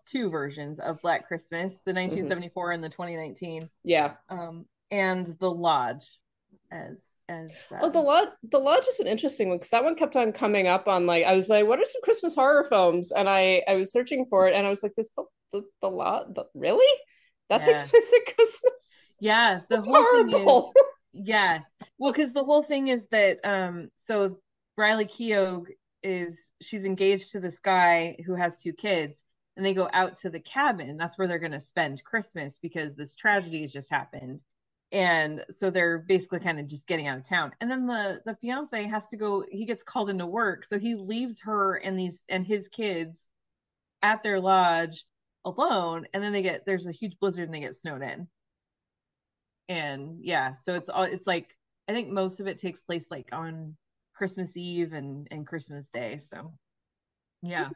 two versions of Black Christmas, the 1974 and the 2019. Yeah. And The Lodge the Lodge is an interesting one because that one kept on coming up on like I was like, what are some Christmas horror films? And I was searching for it and I was like, this the Lodge, really? That's explicit Christmas. Yeah, that's horrible. Yeah. Well, because the whole thing is that so Riley Keough she's engaged to this guy who has 2 kids, and they go out to the cabin. That's where they're going to spend Christmas because this tragedy has just happened. And so they're basically kind of just getting out of town. And then the fiance has to go, he gets called into work. So he leaves her and his kids at their lodge alone. And then there's a huge blizzard and they get snowed in. And yeah, so it's like, I think most of it takes place like on Christmas Eve and Christmas Day. So yeah.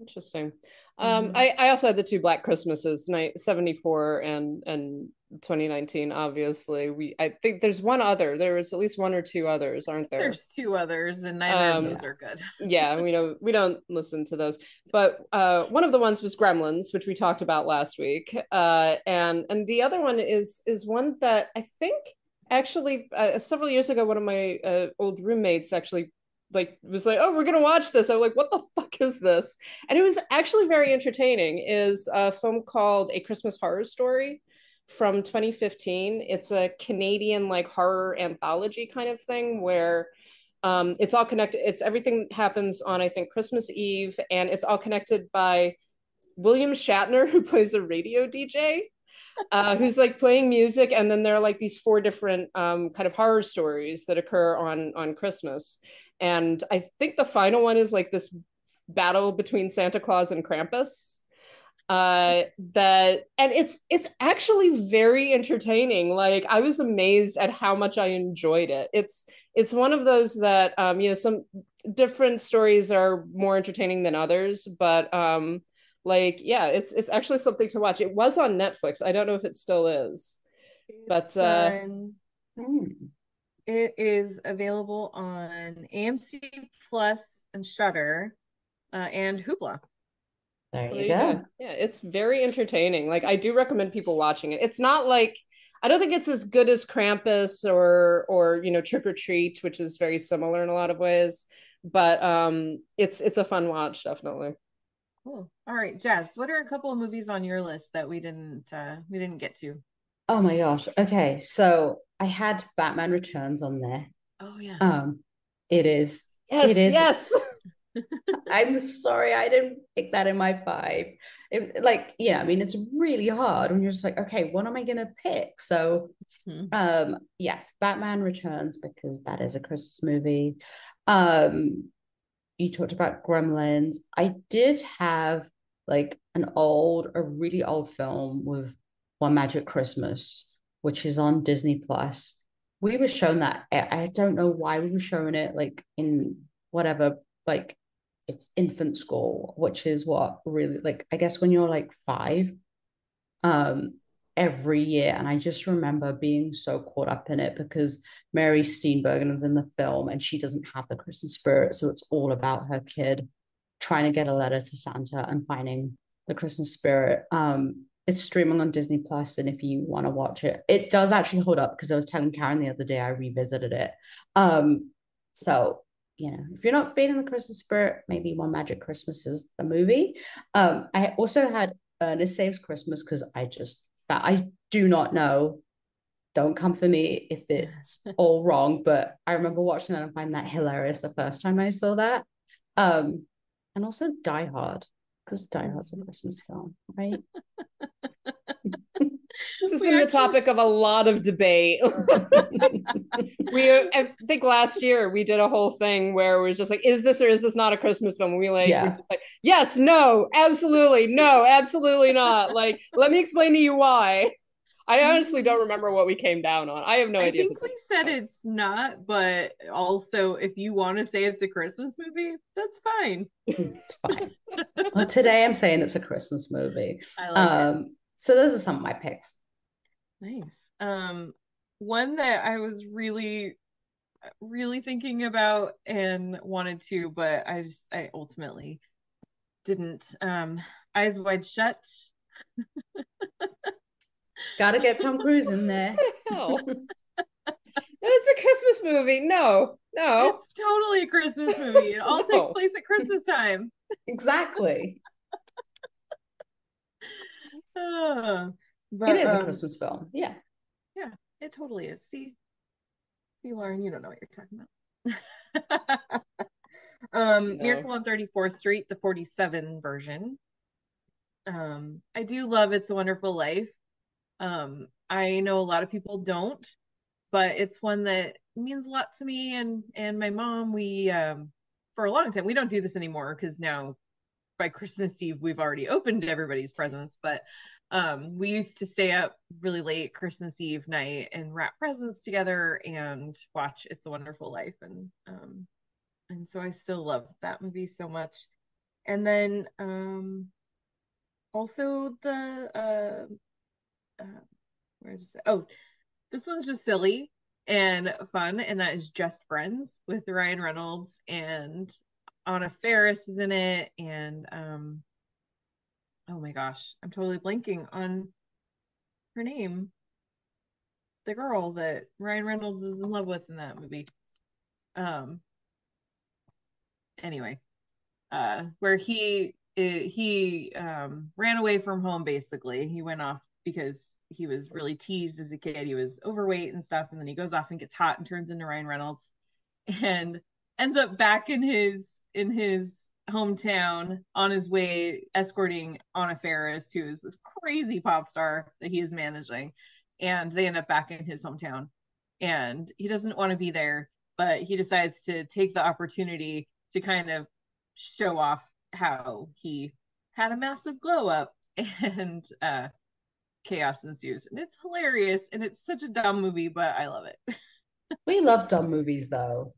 Interesting. I also had the 2 Black Christmases, 74 and 2019. Obviously, I think there's one other. There was at least 1 or 2 others, aren't there? There's 2 others, and neither of those are good. Yeah, we don't listen to those. But one of the ones was Gremlins, which we talked about last week. And the other one is one that I think actually several years ago, one of my old roommates actually was like, oh, we're gonna watch this. I'm like, what the fuck is this? And it was actually very entertaining. Is a film called A Christmas Horror Story from 2015. It's a Canadian like horror anthology kind of thing where it's all connected. It's everything happens on I think Christmas Eve, and it's all connected by William Shatner, who plays a radio DJ. Who's like playing music, and then there are like these 4 different kind of horror stories that occur on Christmas. And I think the final one is like this battle between Santa Claus and Krampus. And it's actually very entertaining. Like I was amazed at how much I enjoyed it. It's one of those that some different stories are more entertaining than others, but it's actually something to watch. It was on Netflix. I don't know if it still is, but it is available on AMC Plus and Shudder and Hoopla. There you go. Yeah, it's very entertaining. Like I do recommend people watching it. It's not like I don't think it's as good as Krampus or Trick or Treat, which is very similar in a lot of ways, but it's a fun watch, definitely. Cool. All right, Jess, what are a couple of movies on your list that we didn't get to? Oh my gosh. Okay, so I had Batman Returns on there. Oh yeah. It is. Yes. I'm sorry I didn't pick that in my 5. It's really hard when you're just like, okay, what am I gonna pick? So yes, Batman Returns, because that is a Christmas movie. You talked about Gremlins. I did have like a really old film with One Magic Christmas, which is on Disney Plus. We were shown that. I don't know why we were showing it like in whatever, like it's infant school, which is what really like, I guess when you're like 5, every year. And I just remember being so caught up in it because Mary Steenburgen is in the film and she doesn't have the Christmas spirit. So it's all about her kid trying to get a letter to Santa and finding the Christmas spirit. It's streaming on Disney Plus, and if you want to watch it, it does actually hold up because I was telling Karen the other day I revisited it. So if you're not feeling the Christmas spirit, maybe One Magic Christmas is the movie. I also had Ernest Saves Christmas because I do not know. Don't come for me if it's all wrong, but I remember watching that and finding that hilarious the first time I saw that. And also Die Hard, because Die Hard's a Christmas film, right? This has been the topic of a lot of debate. I think last year we did a whole thing where we were just like, is this or is this not a Christmas film? And we're just like, yes, no, absolutely, no, absolutely not. Like, let me explain to you why. I honestly don't remember what we came down on. I have no idea. I think we said it's not, but also if you want to say it's a Christmas movie, that's fine. It's fine. Well, today I'm saying it's a Christmas movie. I like it. So those are some of my picks. Nice. One that I was really, really thinking about and wanted to, but I ultimately didn't. Eyes Wide Shut. Gotta get Tom Cruise in there. It's a Christmas movie. No. It's totally a Christmas movie. It all takes place at Christmas time. Exactly. But it is a Christmas film. Yeah. Yeah, it totally is. See, Lauren, you don't know what you're talking about. Miracle on 34th Street, the 47 version. I do love It's a Wonderful Life. I know a lot of people don't, but it's one that means a lot to me and my mom. We for a long time, we don't do this anymore because now by Christmas Eve we've already opened everybody's presents, but we used to stay up really late Christmas Eve night and wrap presents together and watch It's a Wonderful Life, and so I still love that movie so much. And then also the this one's just silly and fun, and that is Just Friends with Ryan Reynolds, and Anna Faris is in it, and oh my gosh, I'm totally blanking on her name. The girl that Ryan Reynolds is in love with in that movie. Anyway, where he ran away from home, basically. He went off because he was really teased as a kid. He was overweight and stuff, and then he goes off and gets hot and turns into Ryan Reynolds and ends up back in his hometown on his way escorting Anna Faris, who is this crazy pop star that he is managing, and they end up back in his hometown, and he doesn't want to be there, but he decides to take the opportunity to kind of show off how he had a massive glow up, and chaos ensues, and it's hilarious, and it's such a dumb movie, but I love it. We love dumb movies, though.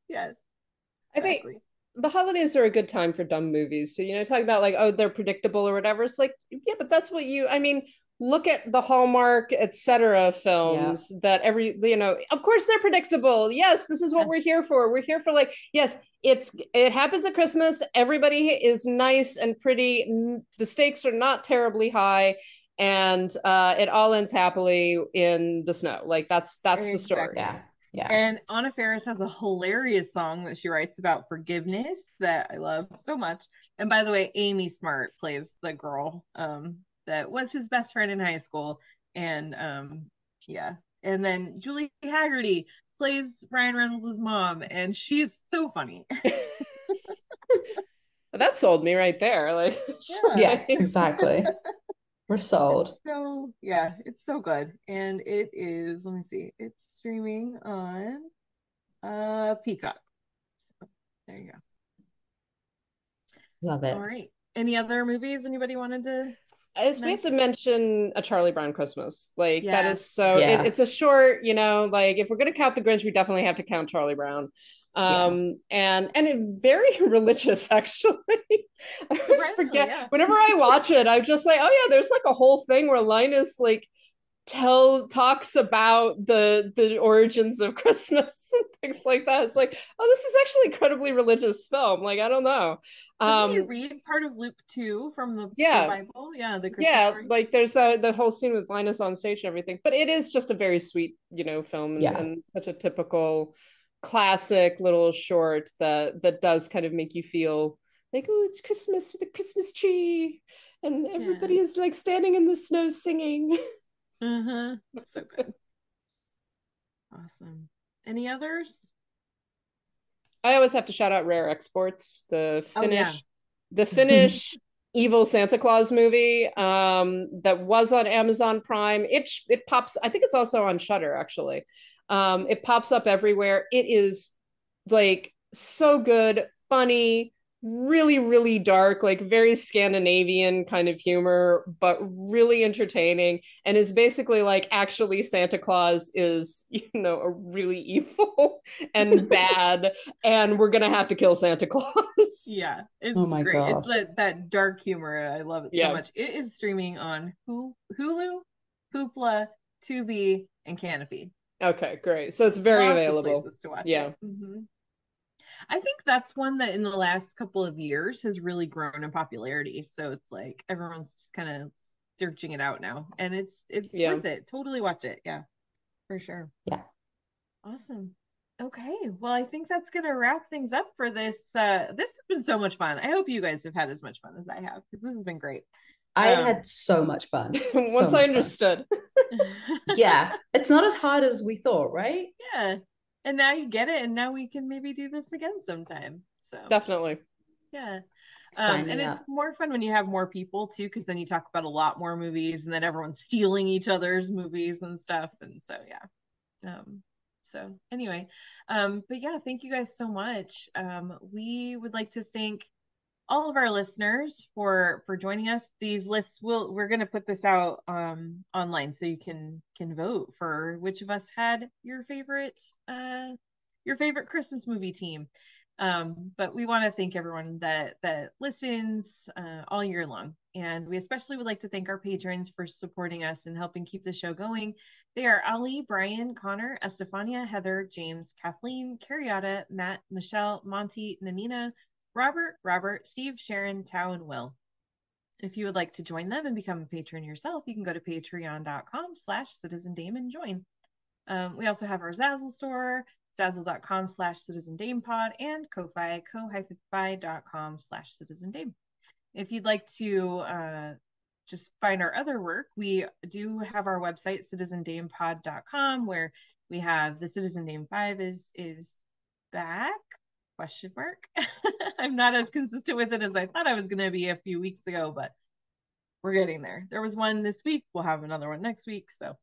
Yes. I think the holidays are a good time for dumb movies to, talk about like, oh, they're predictable or whatever. It's like, yeah, but that's what look at the Hallmark, etc. films that of course they're predictable. Yes, this is what we're here for. We're here for like, yes, it happens at Christmas. Everybody is nice and pretty. The stakes are not terribly high. And it all ends happily in the snow. Like that's the story. Yeah. And Anna Faris has a hilarious song that she writes about forgiveness that I love so much. And by the way, Amy Smart plays the girl that was his best friend in high school. And and then Julie Haggerty plays Ryan Reynolds' mom, and she is so funny. That sold me right there. Like, yeah, exactly. We're sold. So it's so good. And it is, let me see, it's streaming on Peacock. So there you go. Love it. All right. Any other movies anybody wanted to we have to mention A Charlie Brown Christmas. Like that is so it's a short, like if we're gonna count the Grinch, we definitely have to count Charlie Brown. And it very religious, actually. I always forget whenever I watch it. I'm just like, oh yeah, there's like a whole thing where Linus like talks about the origins of Christmas and things like that. It's like, oh, this is actually an incredibly religious film. Like, I don't know. Didn't you read part of Luke 2 from the Bible? Yeah, the Christmas story. Like there's the whole scene with Linus on stage and everything. But it is just a very sweet, film, and such a typical classic little short that does kind of make you feel like, oh, it's Christmas with a Christmas tree, and everybody is like standing in the snow singing. So good. Awesome. Any others? I always have to shout out Rare Exports, the Finnish evil Santa Claus movie that was on Amazon Prime. It pops, I think it's also on Shudder actually. It pops up everywhere. It is like so good, funny, really, really dark, like very Scandinavian kind of humor, but really entertaining, and is basically like, actually Santa Claus is, a really evil and bad, and we're gonna have to kill Santa Claus. Yeah, it's great. God. It's that dark humor. I love it so much. It is streaming on Hulu, Hoopla, Tubi, and Canopy. Okay, great. So it's very available. Of places to watch it. I think that's one that in the last couple of years has really grown in popularity. So it's like everyone's just kind of searching it out now, and it's worth it. Totally watch it. Yeah, for sure. Yeah. Awesome. Okay. Well, I think that's going to wrap things up for this. This has been so much fun. I hope you guys have had as much fun as I have, because this has been great. I had so much fun. Once I understood. Yeah. It's not as hard as we thought, right? Yeah. And now you get it, and now we can maybe do this again sometime. So definitely. Yeah. And it's more fun when you have more people too, because then you talk about a lot more movies, and then everyone's stealing each other's movies and stuff. And so so anyway, but yeah, thank you guys so much. We would like to thank all of our listeners for joining us. These lists we're going to put this out online, so you can vote for which of us had your favorite Christmas movie team. But we want to thank everyone that listens all year long, and we especially would like to thank our patrons for supporting us and helping keep the show going. They are Ali, Brian, Connor, Estefania, Heather, James, Kathleen, Carriata, Matt, Michelle, Monty, Nanina, Robert, Steve, Sharon, Tao, and Will. If you would like to join them and become a patron yourself, you can go to patreon.com/CitizenDame and join. We also have our Zazzle store, zazzle.com/CitizenDamePod, and Ko-Fi, ko-fi.com/CitizenDame. If you'd like to just find our other work, we do have our website, CitizenDamePod.com, where we have the Citizen Dame 5 is back? ? I'm not as consistent with it as I thought I was going to be a few weeks ago, but we're getting there. There was one this week. We'll have another one next week. So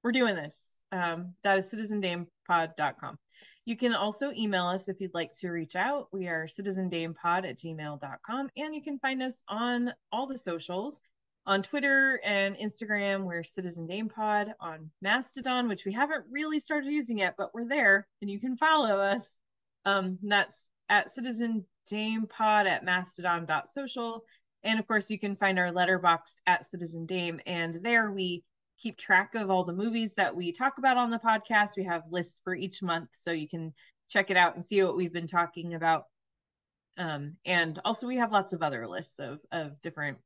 we're doing this. That is CitizenDamePod.com. You can also email us if you'd like to reach out. We are CitizenDamePod@gmail.com, and you can find us on all the socials. On Twitter and Instagram, we're Citizen Dame Pod. On Mastodon, which we haven't really started using yet, but we're there, and you can follow us. That's at Citizen Dame Pod at mastodon.social. And of course, you can find our letterboxd at Citizen Dame. And there we keep track of all the movies that we talk about on the podcast. We have lists for each month, so you can check it out and see what we've been talking about. And also we have lots of other lists of different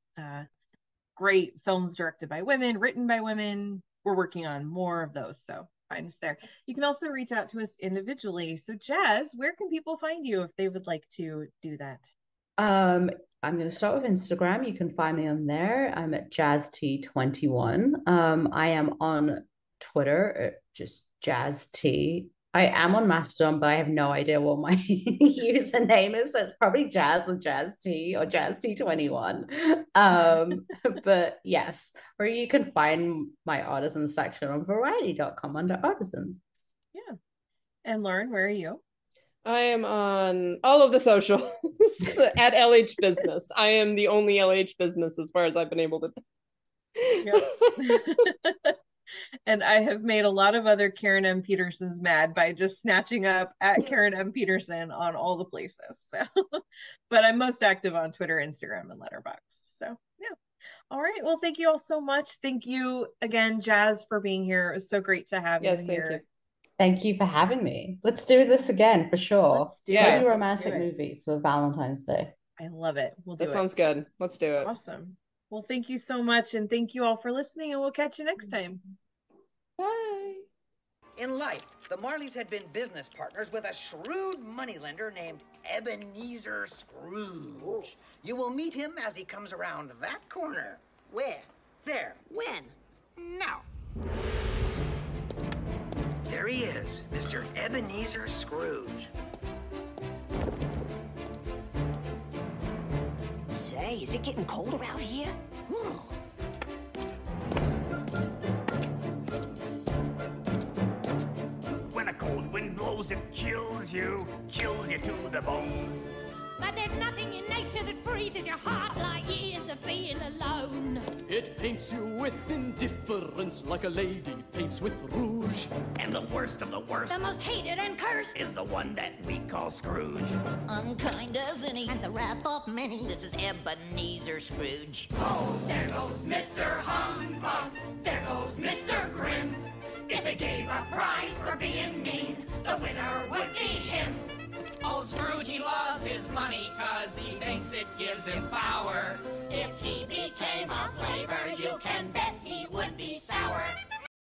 great films directed by women, written by women. We're working on more of those, so find us there. You can also reach out to us individually. So Jazz, where can people find you if they would like to do that? I'm going to start with Instagram. You can find me on there. I'm at JazzT21. I am on Twitter, just JazzT. I am on Mastodon, but I have no idea what my username is. So it's probably Jazz or JazzT or JazzT21. But yes, or you can find my artisans section on variety.com under artisans. Yeah. And Lauren, where are you? I am on all of the socials at LH Business. I am the only LH Business as far as I've been able to. Yep. And I have made a lot of other Karen M. Petersons mad by just snatching up at Karen M. Peterson on all the places. So, but I'm most active on Twitter, Instagram, and Letterboxd. So, yeah. All right. Well, thank you all so much. Thank you again, Jazz, for being here. It was so great to have you Yes, thank here. you. Thank you for having me. Let's do this again for sure. Let's do Yeah. it. Maybe romantic movies for Valentine's Day. I love it. We'll do it. That sounds good. Let's do it. Awesome. Well, thank you so much. And thank you all for listening. And we'll catch you next time. Bye. In life, the Marleys had been business partners with a shrewd moneylender named Ebenezer Scrooge. Ooh. You will meet him as he comes around that corner. Where? There. When? Now. There he is, Mr. Ebenezer Scrooge. Say, is it getting colder out here? When a cold wind blows, it chills you to the bone. But there's nothing in nature that freezes your heart like years of being alone. It paints you with indifference like a lady paints with rouge. And the worst of the worst, the most hated and cursed, is the one that we call Scrooge. Unkind as any, and the wrath of many. This is Ebenezer Scrooge. Oh, there goes Mr. Humbug. There goes Mr. Grim. If they gave a prize for being mean, the winner would be him. Old Scrooge, he loves his money 'cause he thinks it gives him power. If he became a flavor, you can